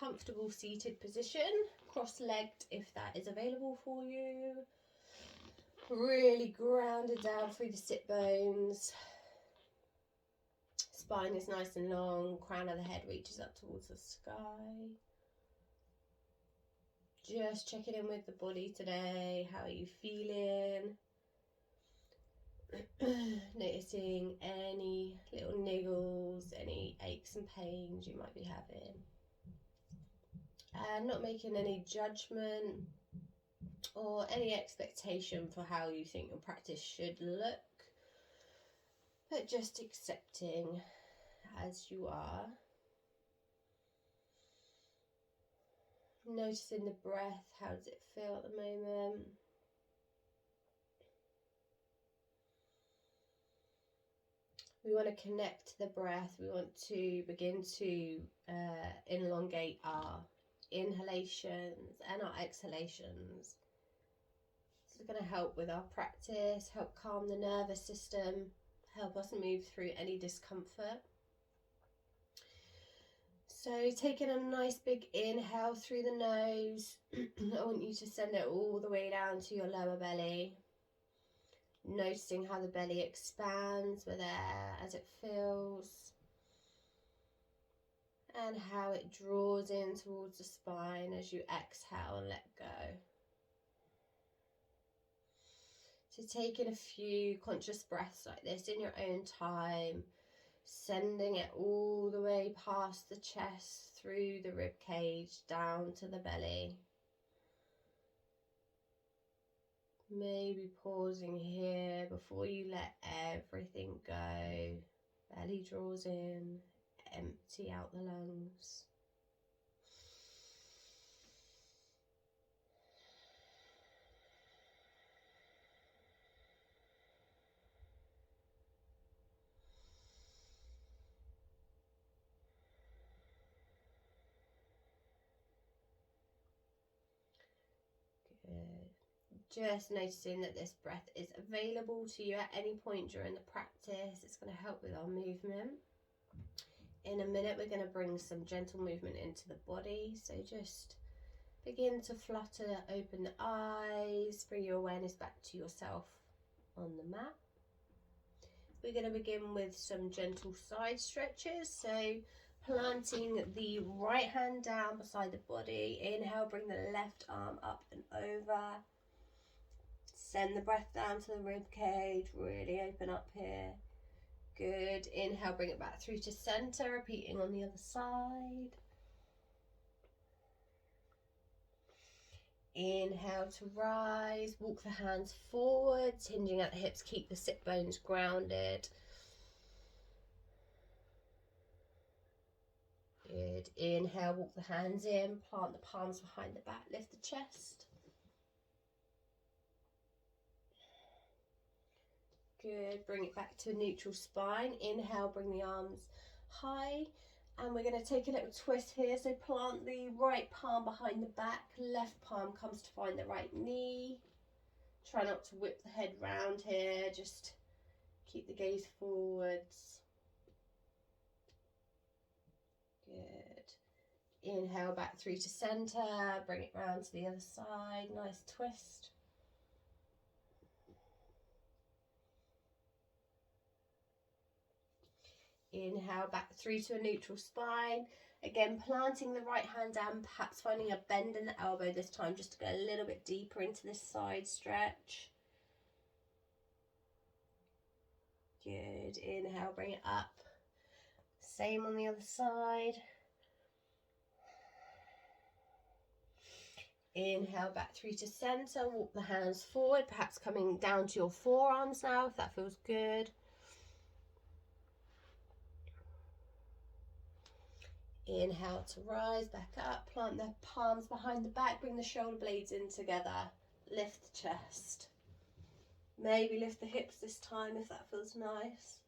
comfortable seated position, cross-legged if that is available for you. Really grounded down through the sit bones. Spine is nice and long, crown of the head reaches up towards the sky. Just checking in with the body today. How are you feeling? Noticing any little niggles, any aches and pains you might be having. And not making any judgment or any expectation for how you think your practice should look, but just accepting as you are. Noticing the breath, how does it feel at the moment? We want to connect to the breath. We want to begin to elongate our inhalations and our exhalations. This is going to help with our practice, help calm the nervous system, help us move through any discomfort. So taking a nice big inhale through the nose. I want you to send it all the way down to your lower belly. Noticing how the belly expands with air as it fills. And how it draws in towards the spine as you exhale and let go. So taking a few conscious breaths like this in your own time. Sending it all the way past the chest, through the rib cage, down to the belly. Maybe pausing here before you let everything go. Belly draws in, empty out the lungs. Just noticing that this breath is available to you at any point during the practice. It's going to help with our movement. In a minute, we're going to bring some gentle movement into the body. So just begin to flutter, open the eyes, bring your awareness back to yourself on the mat. We're going to begin with some gentle side stretches. So planting the right hand down beside the body. Inhale, bring the left arm up and over. Send the breath down to the rib cage, really open up here. Good. Inhale, bring it back through to center, repeating on the other side. Inhale to rise, walk the hands forwards, hinging at the hips, keep the sit bones grounded. Good. Inhale, walk the hands in, plant the palms behind the back, lift the chest. Good, bring it back to a neutral spine. Inhale, bring the arms high. And we're going to take a little twist here. So plant the right palm behind the back. Left palm comes to find the right knee. Try not to whip the head round here. Just keep the gaze forwards. Good. Inhale back through to center. Bring it round to the other side. Nice twist. Inhale back through to a neutral spine. Again, planting the right hand down, perhaps finding a bend in the elbow this time, just to go a little bit deeper into this side stretch. Good. Inhale, bring it up. Same on the other side. Inhale back through to center. Walk the hands forward, perhaps coming down to your forearms now, if that feels good. Inhale to rise, back up, plant the palms behind the back, bring the shoulder blades in together, lift the chest. Maybe lift the hips this time if that feels nice.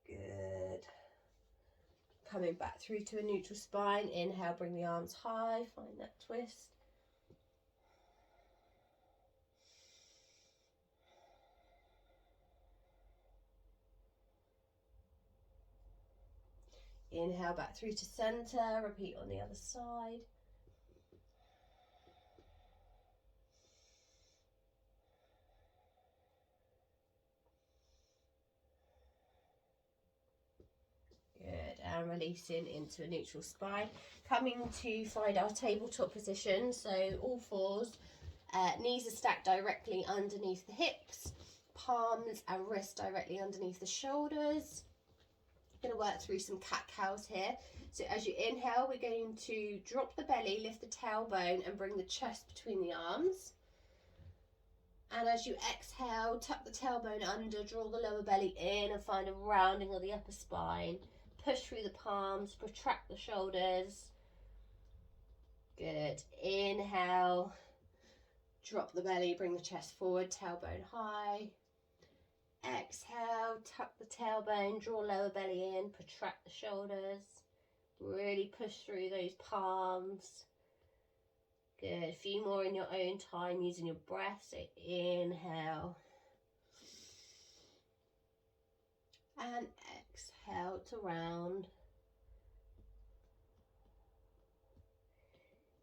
Good. Coming back through to a neutral spine. Inhale, bring the arms high, find that twist. Inhale back through to center. Repeat on the other side. Good, and releasing into a neutral spine. Coming to find our tabletop position, so all fours, knees are stacked directly underneath the hips, palms and wrists directly underneath the shoulders. Going to work through some cat-cows here. So as you inhale, we're going to drop the belly, lift the tailbone and bring the chest between the arms. And as you exhale, tuck the tailbone under, draw the lower belly in and find a rounding of the upper spine. Push through the palms, protract the shoulders. Good. Inhale, drop the belly, bring the chest forward, tailbone high. Exhale, tuck the tailbone, draw lower belly in, protract the shoulders. Really push through those palms. Good. A few more in your own time using your breath. So inhale. And exhale to round.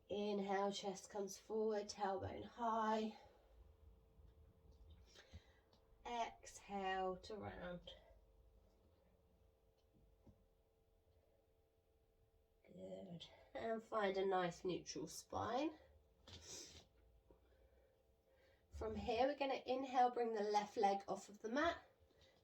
Inhale, chest comes forward, tailbone high. Exhale to round. Good. And find a nice neutral spine. From here, we're going to inhale, bring the left leg off of the mat.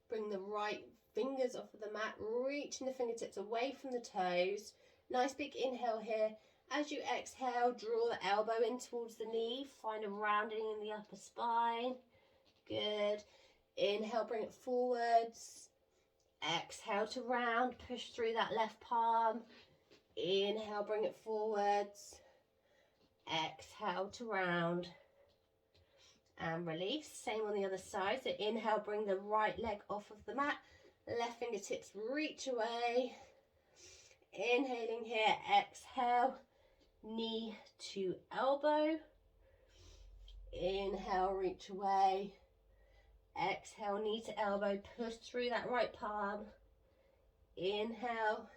Bring the right fingers off of the mat, reaching the fingertips away from the toes. Nice big inhale here. As you exhale, draw the elbow in towards the knee. Find a rounding in the upper spine. Good. Inhale, bring it forwards. Exhale to round. Push through that left palm. Inhale, bring it forwards. Exhale to round. And release. Same on the other side. So inhale, bring the right leg off of the mat. Left fingertips reach away. Inhaling here, exhale, knee to elbow. Inhale, reach away. Exhale, knee to elbow. Push through that right palm. Inhale.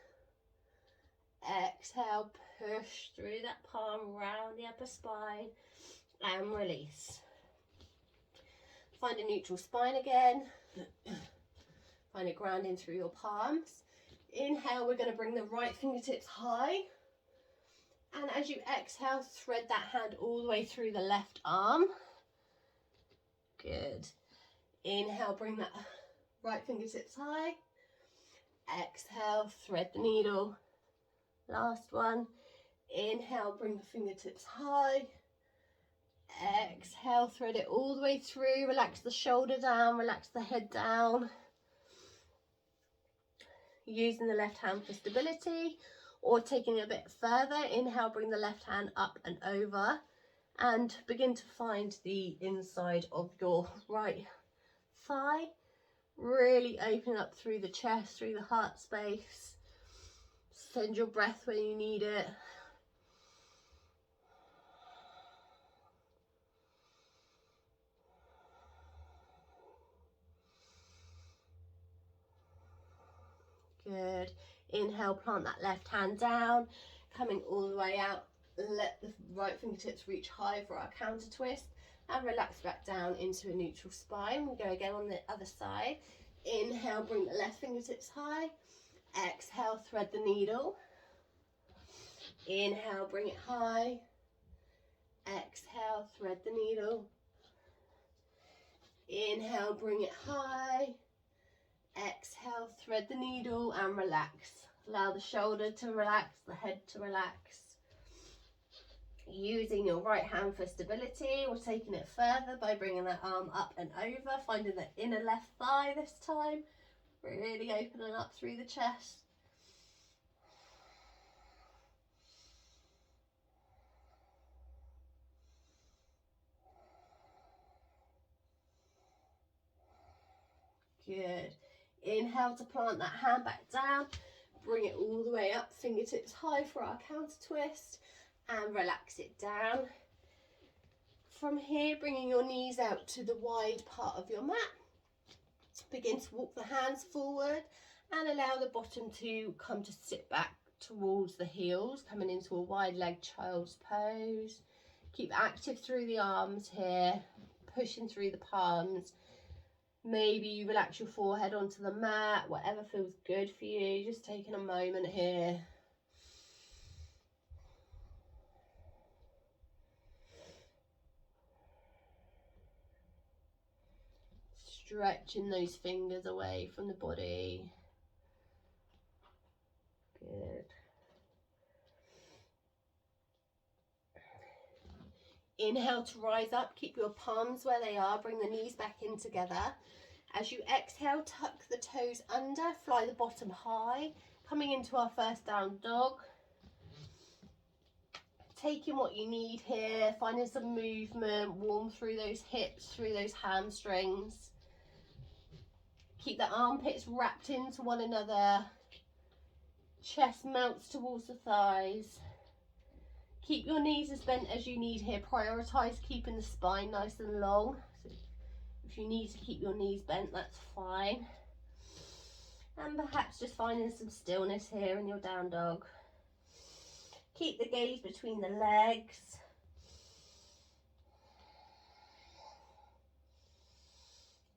Exhale, push through that palm, round the upper spine. And release. Find a neutral spine again. Find it grounding through your palms. Inhale, we're going to bring the right fingertips high. And as you exhale, thread that hand all the way through the left arm. Good. Inhale, bring that right fingertips high. Exhale, thread the needle. Last one. Inhale, bring the fingertips high. Exhale, thread it all the way through. Relax the shoulder down, relax the head down. Using the left hand for stability, or taking it a bit further. Inhale, bring the left hand up and over and begin to find the inside of your right thigh. Really open up through the chest, through the heart space. Send your breath when you need it. Good. Inhale, plant that left hand down, coming all the way out. Let the right fingertips reach high for our counter twist and relax back down into a neutral spine. We go again on the other side. Inhale, bring the left fingertips high. Exhale, thread the needle. Inhale, bring it high. Exhale, thread the needle. Inhale, bring it high. Exhale, thread the needle and relax. Allow the shoulder to relax, the head to relax. Using your right hand for stability, we're taking it further by bringing that arm up and over, finding the inner left thigh this time. Really opening up through the chest. Good. Inhale to plant that hand back down. Bring it all the way up, fingertips high for our counter twist. And relax it down. From here, bringing your knees out to the wide part of your mat. Begin to walk the hands forward And allow the bottom to come to sit back towards the heels, coming into a wide leg child's pose. Keep active through the arms here, pushing through the palms. Maybe you relax your forehead onto the mat, whatever feels good for you. Just taking a moment here. Stretching those fingers away from the body. Good. Inhale to rise up, keep your palms where they are, bring the knees back in together. As you exhale, tuck the toes under, fly the bottom high, coming into our first down dog. Taking what you need here, finding some movement, warm through those hips, through those hamstrings. Keep the armpits wrapped into one another. Chest melts towards the thighs. Keep your knees as bent as you need here. Prioritise keeping the spine nice and long. So if you need to keep your knees bent, that's fine. And perhaps just finding some stillness here in your down dog. Keep the gaze between the legs.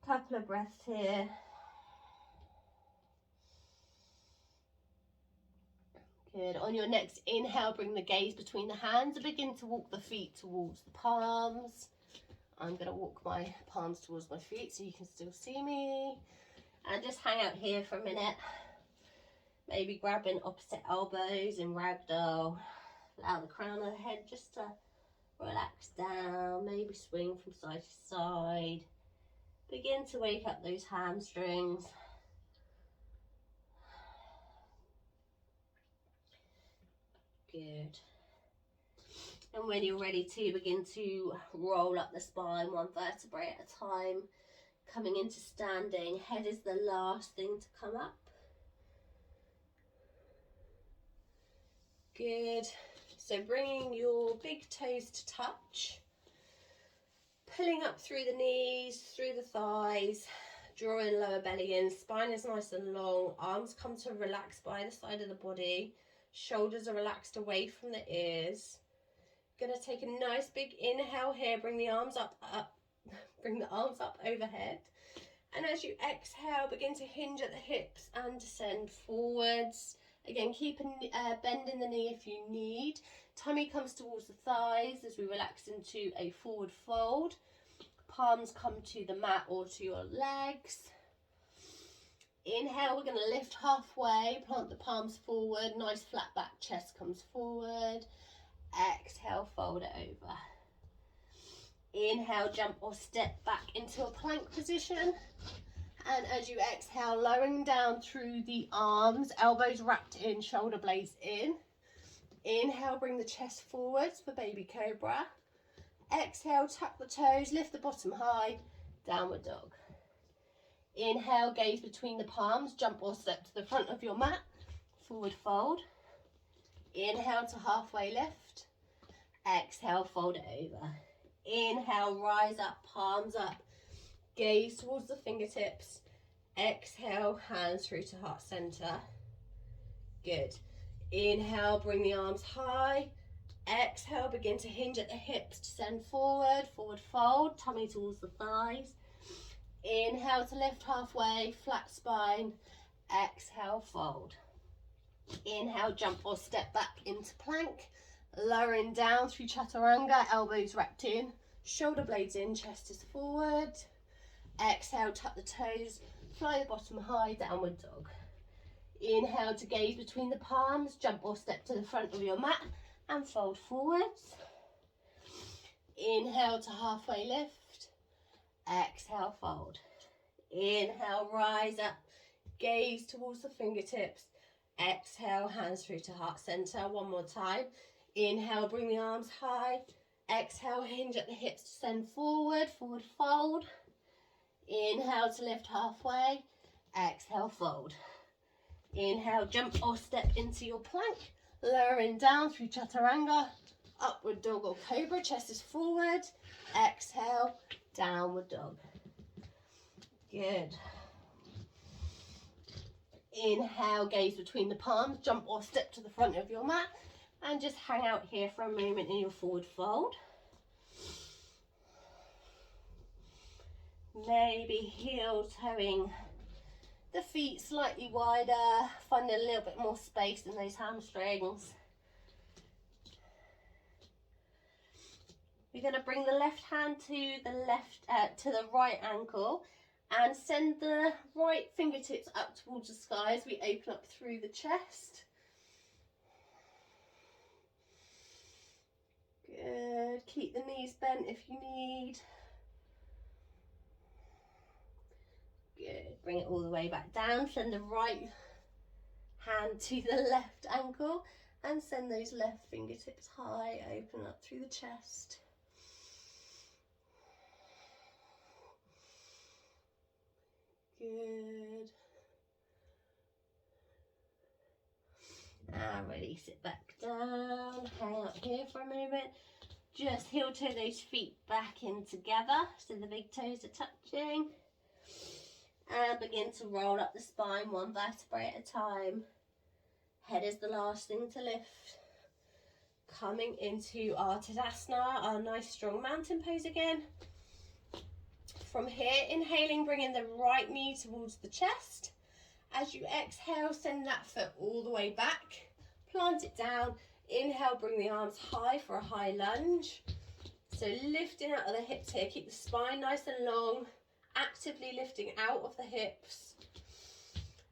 Couple of breaths here. Good. On your next inhale, bring the gaze between the hands and begin to walk the feet towards the palms. I'm going to walk my palms towards my feet so you can still see me. And just hang out here for a minute. Maybe grabbing opposite elbows in ragdoll. Allow the crown of the head just to relax down. Maybe swing from side to side. Begin to wake up those hamstrings. Good. And when you're ready to begin to roll up the spine one vertebrae at a time, coming into standing. Head is the last thing to come up. Good. So bringing your big toes to touch, pulling up through the knees, through the thighs, drawing lower belly in, spine is nice and long, arms come to relax by the side of the body, shoulders are relaxed away from the ears. Gonna take a nice big inhale here, bring the arms up, bring the arms up overhead. And as you exhale, begin to hinge at the hips and descend forwards. Again, keep a bend in the knee if you need. Tummy comes towards the thighs as we relax into a forward fold. Palms come to the mat or to your legs. Inhale, we're going to lift halfway, plant the palms forward, nice flat back, chest comes forward. Exhale, fold it over. Inhale, jump or step back into a plank position. And as you exhale, lowering down through the arms, elbows wrapped in, shoulder blades in. Inhale, bring the chest forwards for baby cobra. Exhale, tuck the toes, lift the bottom high, downward dog. Inhale, gaze between the palms, jump or step to the front of your mat, forward fold. Inhale to halfway lift. Exhale, fold it over. Inhale, rise up, palms up. Gaze towards the fingertips. Exhale, hands through to heart center. Good. Inhale, bring the arms high. Exhale, begin to hinge at the hips, descend forward, forward fold, tummy towards the thighs. Inhale to lift halfway, flat spine. Exhale, fold. Inhale, jump or step back into plank. Lowering down through chaturanga, elbows wrapped in, shoulder blades in, chest is forward. Exhale, tuck the toes, fly the bottom high, downward dog. Inhale to gaze between the palms, jump or step to the front of your mat and fold forwards. Inhale to halfway lift. Exhale, fold. Inhale, rise up, gaze towards the fingertips. Exhale, hands through to heart center. One more time. Inhale, bring the arms high. Exhale, hinge at the hips, descend forward, forward fold. Inhale to lift halfway. Exhale, fold. Inhale, jump or step into your plank. Lowering down through chaturanga. Upward dog or cobra, chest is forward. Exhale, downward dog. Good. Inhale, gaze between the palms, jump or step to the front of your mat and just hang out here for a moment in your forward fold. Maybe heel toeing the feet slightly wider, find a little bit more space in those hamstrings. We're going to bring the left hand to the right ankle and send the right fingertips up towards the sky as we open up through the chest. Good. Keep the knees bent if you need. Good. Bring it all the way back down. Send the right hand to the left ankle and send those left fingertips high. Open up through the chest. Good. And release it back down. Hang out here for a moment. Just heel toe those feet back in together so the big toes are touching. And begin to roll up the spine one vertebrae at a time. Head is the last thing to lift. Coming into our Tadasana, our nice strong mountain pose again. From here, inhaling, bringing the right knee towards the chest. As you exhale, send that foot all the way back. Plant it down. Inhale, bring the arms high for a high lunge. So lifting out of the hips here. Keep the spine nice and long. Actively lifting out of the hips.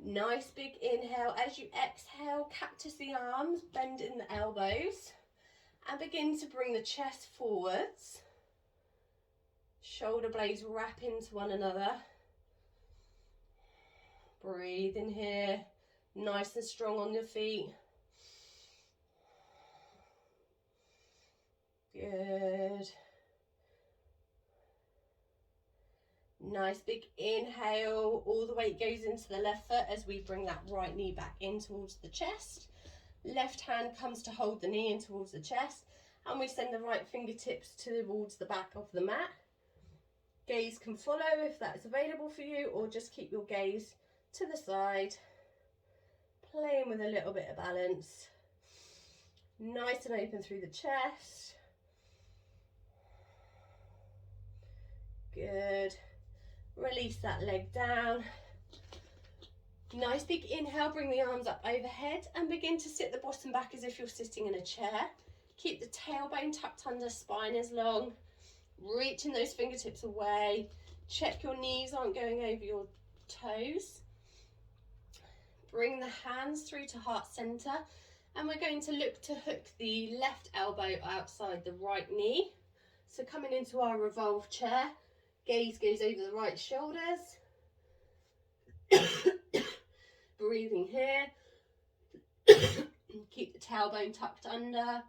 Nice big inhale. As you exhale, cactus the arms, bend in the elbows. And begin to bring the chest forwards. Shoulder blades wrap into one another. Breathe in here, nice and strong on your feet. Good. Nice big inhale, all the weight goes into the left foot as we bring that right knee back in towards the chest. Left hand comes to hold the knee in towards the chest, and we send the right fingertips towards the back of the mat. Gaze can follow if that's available for you, or just keep your gaze to the side, playing with a little bit of balance. Nice and open through the chest. Good. Release that leg down. Nice big inhale, bring the arms up overhead and begin to sit the bottom back as if you're sitting in a chair. Keep the tailbone tucked under, spine is long. Reaching those fingertips away. Check your knees aren't going over your toes. Bring the hands through to heart center, and we're going to look to hook the left elbow outside the right knee. So coming into our revolved chair, gaze goes over the right shoulders. Breathing here. Keep the tailbone tucked under.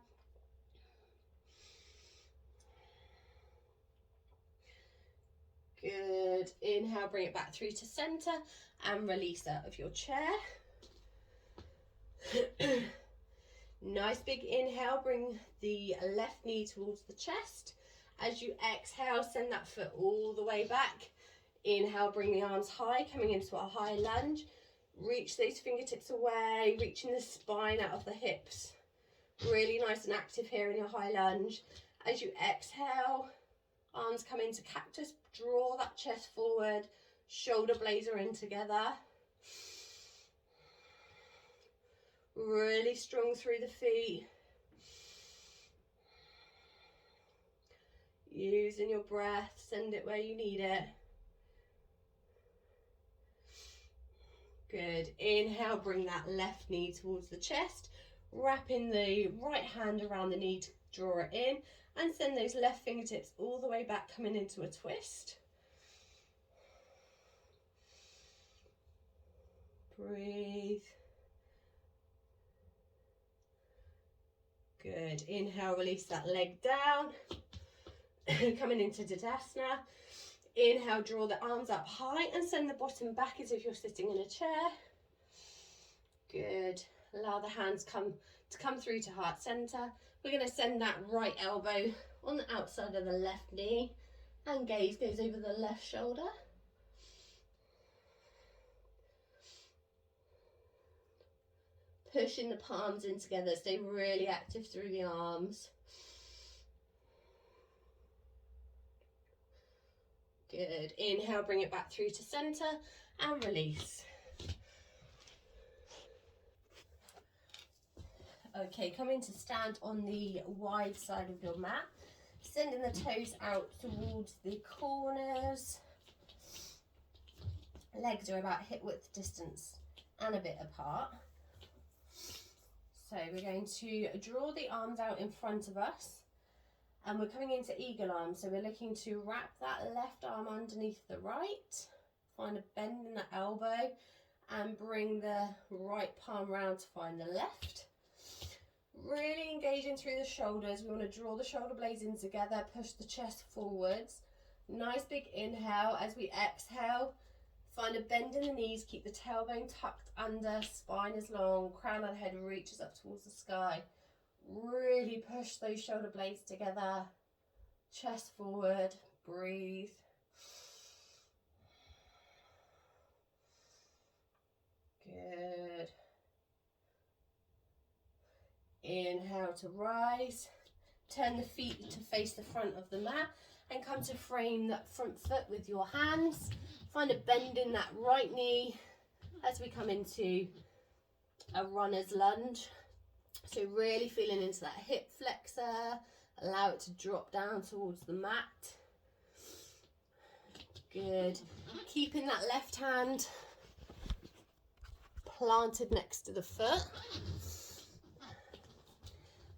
Good. Inhale, bring it back through to center and release out of your chair. Nice big inhale, bring the left knee towards the chest. As you exhale, send that foot all the way back. Inhale, bring the arms high, coming into a high lunge. Reach those fingertips away, reaching the spine out of the hips. Really nice and active here in your high lunge. As you exhale, arms come into cactus, draw that chest forward, shoulder blades are in together. Really strong through the feet. Using your breath, send it where you need it. Good. Inhale, bring that left knee towards the chest. Wrapping the right hand around the knee to draw it in. And send those left fingertips all the way back, coming into a twist. Breathe. Good. Inhale, release that leg down. Coming into Tadasana. Inhale, draw the arms up high and send the bottom back as if you're sitting in a chair. Good. Allow the hands to come through to heart center. We're going to send that right elbow on the outside of the left knee and gaze goes over the left shoulder. Pushing the palms in together, stay really active through the arms. Good. Inhale, bring it back through to center and release. Okay, coming to stand on the wide side of your mat, sending the toes out towards the corners. Legs are about hip width distance and a bit apart. So we're going to draw the arms out in front of us, and we're coming into eagle arm. So we're looking to wrap that left arm underneath the right, find a bend in the elbow, and bring the right palm round to find the left. Really engaging through the shoulders. We want to draw the shoulder blades in together, push the chest forwards. Nice big inhale. As we exhale, find a bend in the knees, keep the tailbone tucked under, spine is long, crown of the head reaches up towards the sky. Really push those shoulder blades together, chest forward, breathe. Good. Inhale to rise, turn the feet to face the front of the mat and come to frame that front foot with your hands. Find a bend in that right knee as we come into a runner's lunge. So really feeling into that hip flexor, allow it to drop down towards the mat. Good. Keeping that left hand planted next to the foot.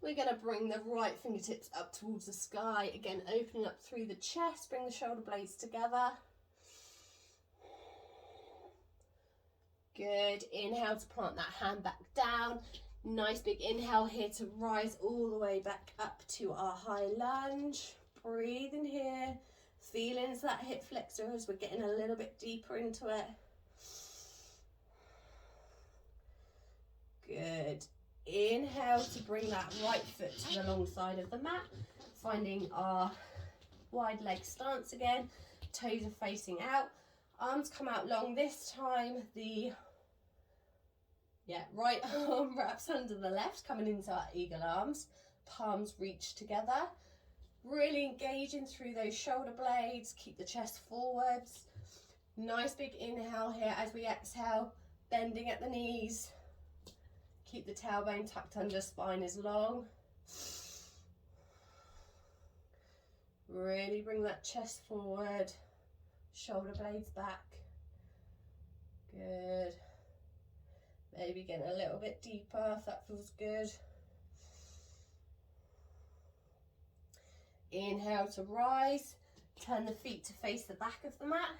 We're going to bring the right fingertips up towards the sky. Again, opening up through the chest, bring the shoulder blades together. Good. Inhale to plant that hand back down. Nice big inhale here to rise all the way back up to our high lunge. Breathe in here. Feel into that hip flexor as we're getting a little bit deeper into it. Good. Inhale to bring that right foot to the long side of the mat, finding our wide leg stance again. Toes are facing out, arms come out long. This time the right arm wraps under the left, coming into our eagle arms. Palms reach together, really engaging through those shoulder blades. Keep the chest forwards. Nice big inhale here as we exhale, bending at the knees. Keep the tailbone tucked under, spine is long. Really bring that chest forward, shoulder blades back. Good. Maybe getting a little bit deeper if that feels good. Inhale to rise, turn the feet to face the back of the mat.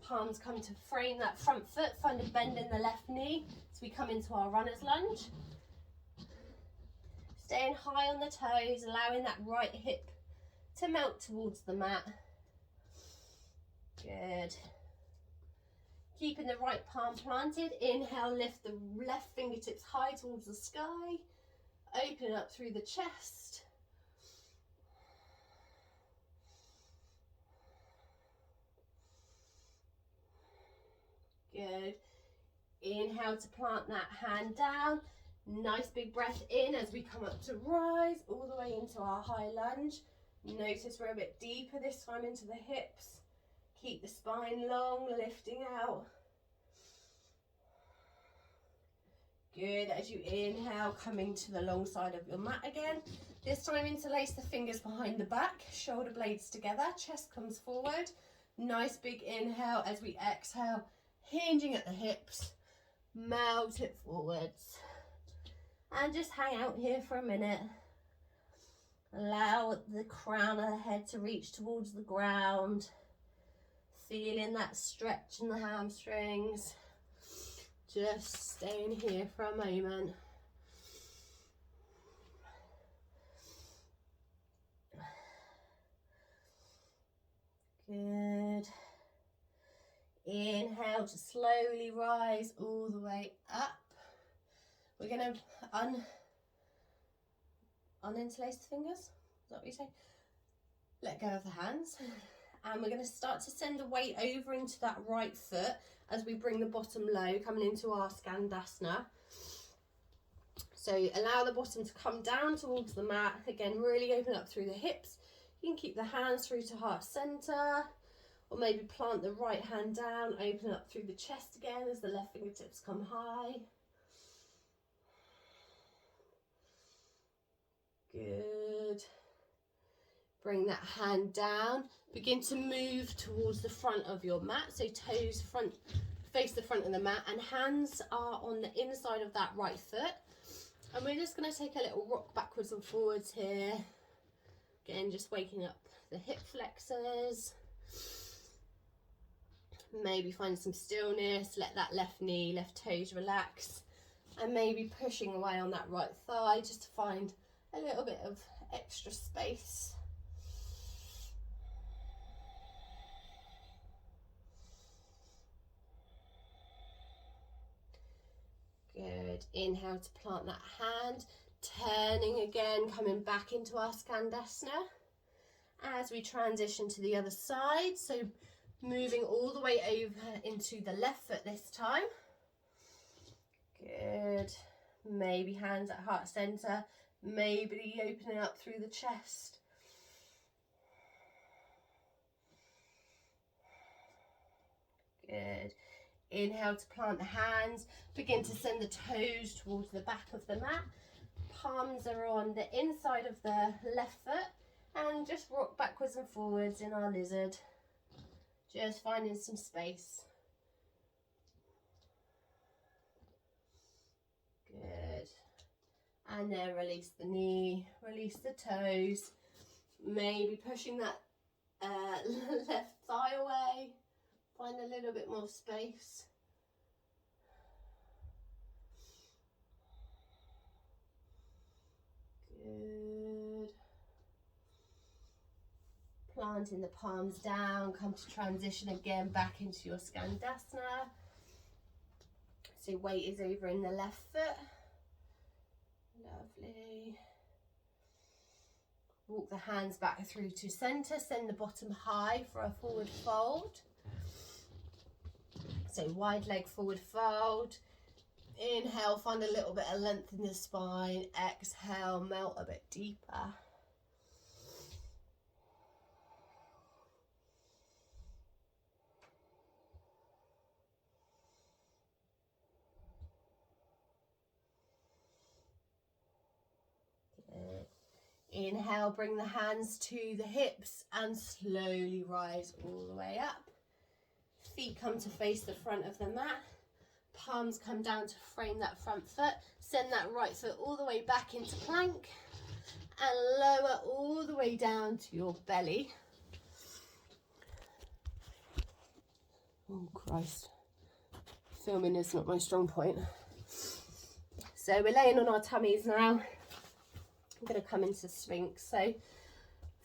Palms come to frame that front foot, find a bend in the left knee as we come into our runner's lunge. Staying high on the toes, allowing that right hip to melt towards the mat. Good. Keeping the right palm planted. Inhale, lift the left fingertips high towards the sky. Open up through the chest. Good. Inhale to plant that hand down. Nice big breath in as we come up to rise all the way into our high lunge. Notice we're a bit deeper this time into the hips. Keep the spine long, lifting out. Good. As you inhale, coming to the long side of your mat again. This time interlace the fingers behind the back, shoulder blades together, chest comes forward. Nice big inhale as we exhale. Hinging at the hips, melt it forwards, and just hang out here for a minute. Allow the crown of the head to reach towards the ground, feeling that stretch in the hamstrings. Just staying here for a moment. Good. Inhale to slowly rise all the way up. We're going to uninterlace the fingers. Is that what you say? Let go of the hands. And we're going to start to send the weight over into that right foot as we bring the bottom low, coming into our Skandasana. So allow the bottom to come down towards the mat. Again, really open up through the hips. You can keep the hands through to heart center, or maybe plant the right hand down, open up through the chest again as the left fingertips come high. Good. Bring that hand down. Begin to move towards the front of your mat. So toes front, face the front of the mat, and hands are on the inside of that right foot. And we're just going to take a little rock backwards and forwards here. Again, just waking up the hip flexors. Maybe find some stillness. Let that left knee, left toes relax. And maybe pushing away on that right thigh just to find a little bit of extra space. Good. Inhale to plant that hand. Turning again, coming back into our Skandasana as we transition to the other side. So moving all the way over into the left foot this time. Good. Maybe hands at heart center. Maybe opening up through the chest. Good. Inhale to plant the hands. Begin to send the toes towards the back of the mat. Palms are on the inside of the left foot. And just rock backwards and forwards in our lizard. Just finding some space. Good. And then release the knee, release the toes. Maybe pushing that left thigh away. Find a little bit more space. Good. Planting the palms down, come to transition again back into your Skandasana. So weight is over in the left foot. Lovely. Walk the hands back through to center, send the bottom high for a forward fold. So wide leg forward fold. Inhale, find a little bit of length in the spine. Exhale, melt a bit deeper. Good. Inhale, bring the hands to the hips and slowly rise all the way up. Feet come to face the front of the mat. Palms come down to frame that front foot. Send that right foot all the way back into plank. And lower all the way down to your belly. Oh Christ. Filming is not my strong point. So we're laying on our tummies now. I'm going to come into Sphinx. So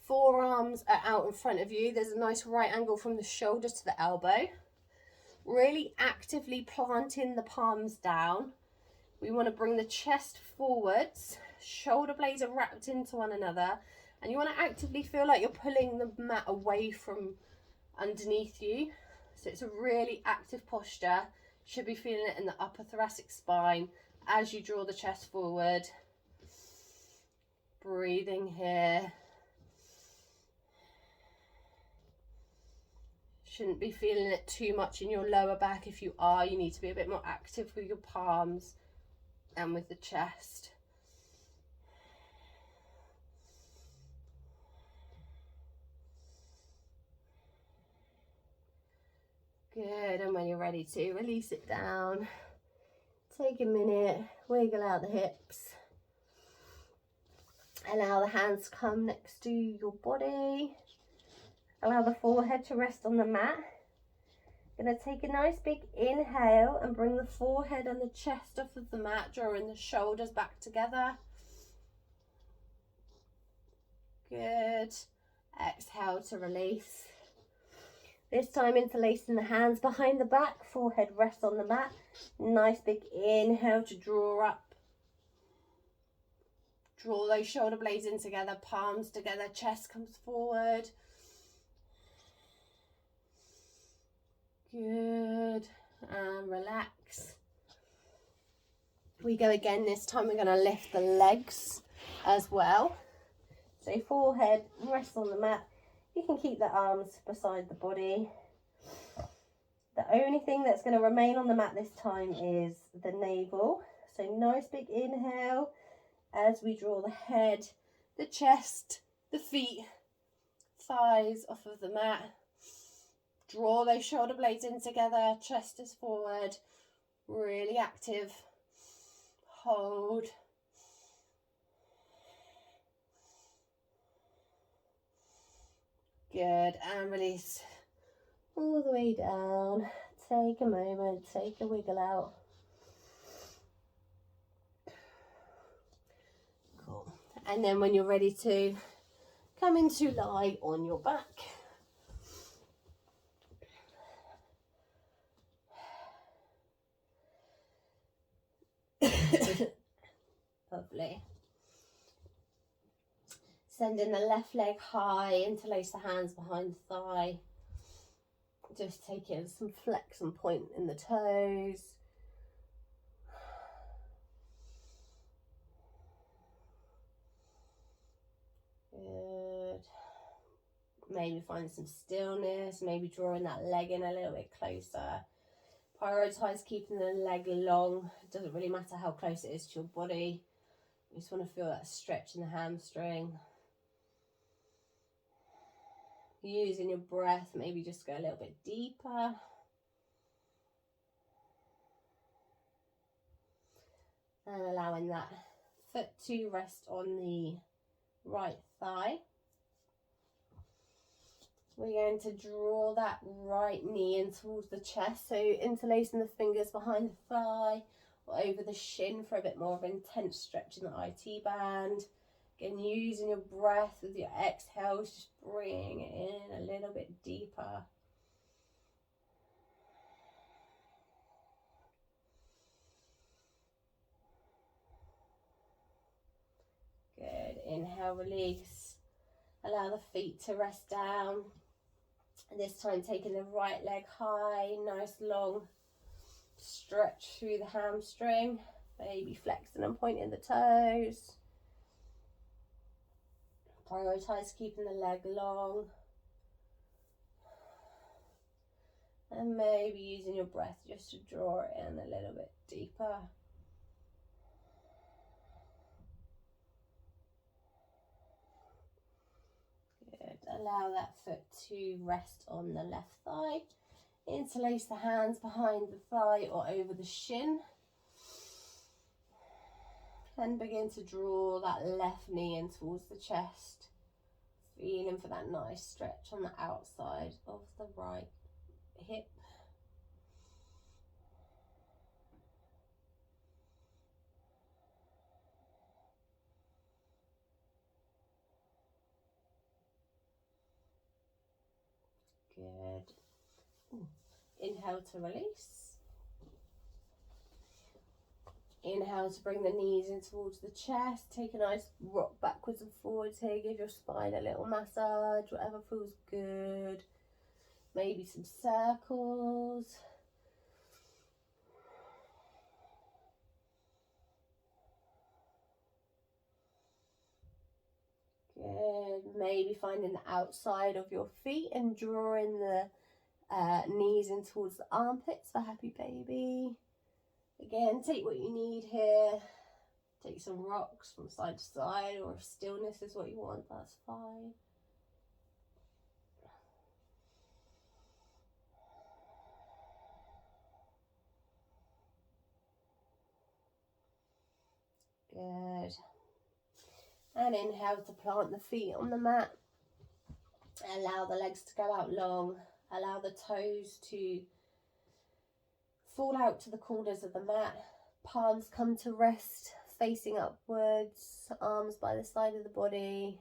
forearms are out in front of you. There's a nice right angle from the shoulder to the elbow. Really actively planting the palms down. We want to bring the chest forwards. Shoulder blades are wrapped into one another. And you want to actively feel like you're pulling the mat away from underneath you. So it's a really active posture. Should be feeling it in the upper thoracic spine as you draw the chest forward. Breathing here. Shouldn't be feeling it too much in your lower back. If you are, you need to be a bit more active with your palms and with the chest. Good, and when you're ready to, release it down. Take a minute, wiggle out the hips. Allow the hands to come next to your body. Allow the forehead to rest on the mat. Gonna take a nice big inhale and bring the forehead and the chest off of the mat, drawing the shoulders back together. Good. Exhale to release. This time interlacing the hands behind the back, forehead rests on the mat. Nice big inhale to draw up. Draw those shoulder blades in together, palms together, chest comes forward. Good. And relax. we go again. This time we're going to lift the legs as well. So forehead, rest on the mat. You can keep the arms beside the body. The only thing that's going to remain on the mat this time is the navel. So nice big inhale as we draw the head, the chest, the feet, thighs off of the mat. Draw those shoulder blades in together, chest is forward, really active. Hold. Good, and release all the way down. Take a moment, take a wiggle out. Cool. And then when you're ready to come into lie on your back. Lovely. Sending the left leg high, interlace the hands behind the thigh. Just taking some flex and point in the toes. Good. Maybe find some stillness, maybe drawing that leg in a little bit closer. Prioritize keeping the leg long. It doesn't really matter how close it is to your body. You just want to feel that stretch in the hamstring. Using your breath, maybe just go a little bit deeper. And allowing that foot to rest on the right thigh. We're going to draw that right knee in towards the chest. So interlacing the fingers behind the thigh or over the shin for a bit more of intense stretch in the IT band. Again, using your breath with your exhales, just bring it in a little bit deeper. Good. Inhale, release. Allow the feet to rest down. And this time taking the right leg high, nice long stretch through the hamstring. Maybe flexing and pointing the toes. Prioritize keeping the leg long. And maybe using your breath just to draw it in a little bit deeper. Good. Allow that foot to rest on the left thigh. Interlace the hands behind the thigh or over the shin. And begin to draw that left knee in towards the chest. Feeling for that nice stretch on the outside of the right hip. Good. Inhale to release. Inhale to bring the knees in towards the chest. Take a nice rock backwards and forwards here. Give your spine a little massage, whatever feels good. Maybe some circles. Good. Maybe finding the outside of your feet and drawing the knees in towards the armpits for happy baby. Again, take what you need here. Take some rocks from side to side, or if stillness is what you want, that's fine. Good. And inhale to plant the feet on the mat. Allow the legs to go out long. Allow the toes to fall out to the corners of the mat. Palms come to rest, facing upwards. Arms by the side of the body.